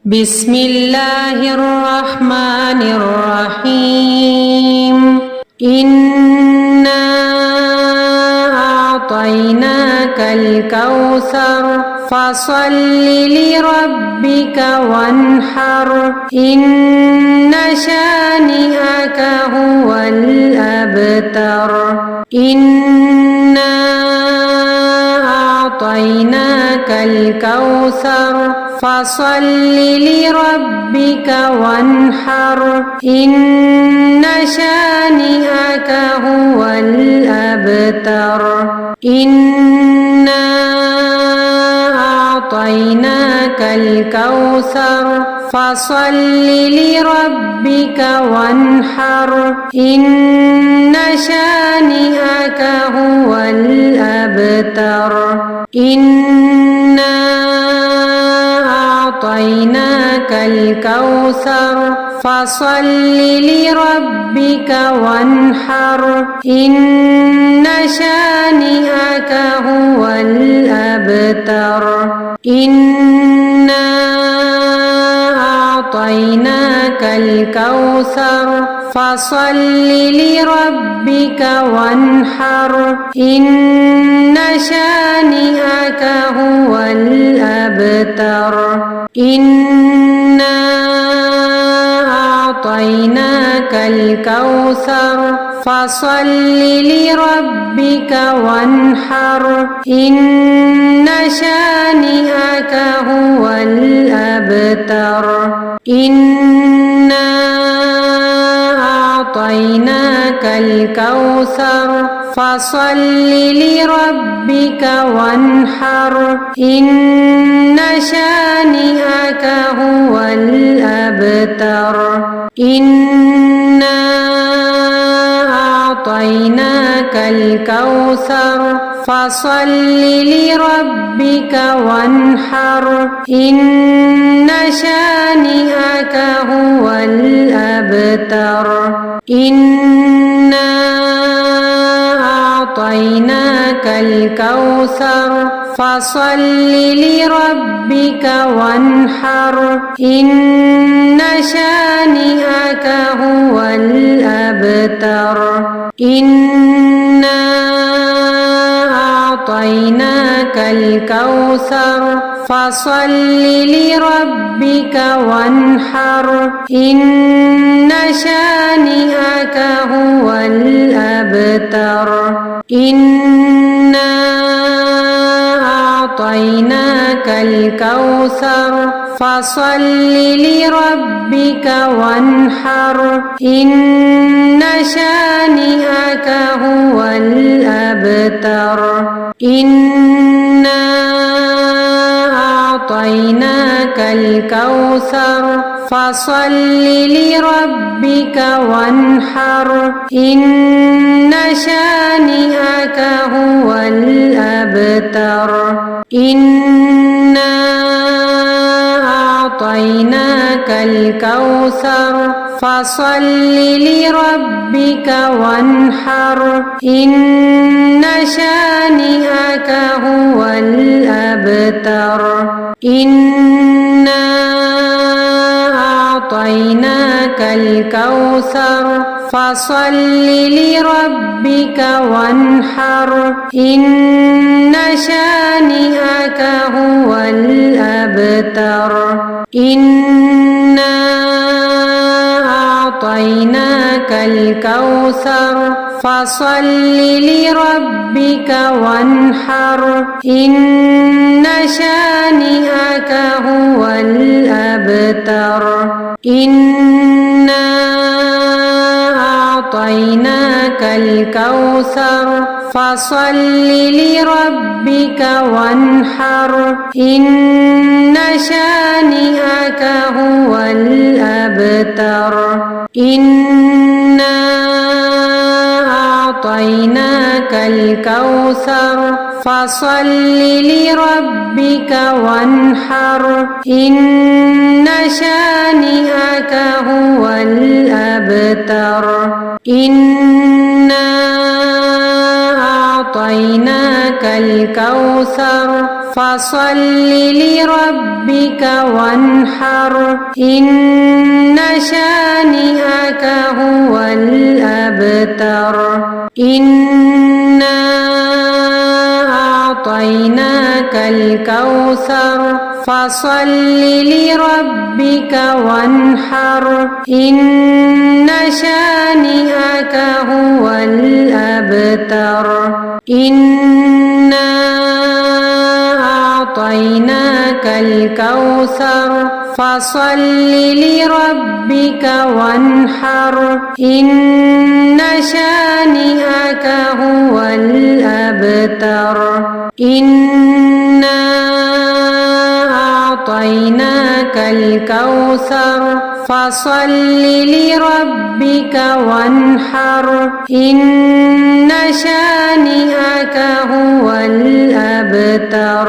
بسم الله الرحمن الرحيم إنا أعطيناك الكوثر فصل لربك وانحر إن شانئك هو الأبتر إنا أعطيناك الكوثر فصل لربك وانحر إن شانئك هو الأبتر إنا أعطيناك الكوثر فصل لربك وانحر إن شانئك هو الأبتر إنا أعطيناك الكوثر فصل لربك وانحر إن شانئك هو الأبتر إنا أعطيناك الكوثر فصل لربك وانحر إن شانئك هو الأبتر إنا أعطيناك الكوثر فصل لربك وانحر إن شانئك هو الأبتر إنا أعطيناك الكوثر فصل لربك وانحر إن شانئك هو الأبتر إنا أعطيناك الكوثر فصل لربك وانحر إن شانئك هو الأبتر إنا أعطيناك الكوثر فصل لربك وانحر إن شانئك هو الأبتر إنا أعطيناك الكوثر فصل لربك وانحر إن شانئك هو الأبتر إنا أعطيناك الكوثر فصل لربك وانحر إن شانئك هو الأبتر إنا أعطيناك الكوثر فصل لربك وانحر إن شانئك هو الأبتر إنا أعطيناك الكوثر فصل لربك وانحر إن شانئك هو الأبتر إنا أعطيناك الكوثر فصل لربك وانحر إن شانئك هو الأبتر إنا أعطيناك الكوثر فصل لربك وانحر إن شانئك هو الأبتر إنا أعطيناك الكوثر فصل لربك وانحر إن شانئك هو الأبتر إنا أعطيناك الكوثر فصل لربك وانحر إن شانئك هو الأبتر إنا أعطيناك الكوثر فصل لربك وانحر إن شانئك هو الأبتر إنا أعطيناك الكوثر فصل لربك وانحر إن شانئك هو الأبتر إنا أعطيناك الكوثر فصل لربك وانحر إن شانئك هو الأبتر إنا أعطيناك الكوثر فصل لربك وانحر إن شانئك هو الأبتر.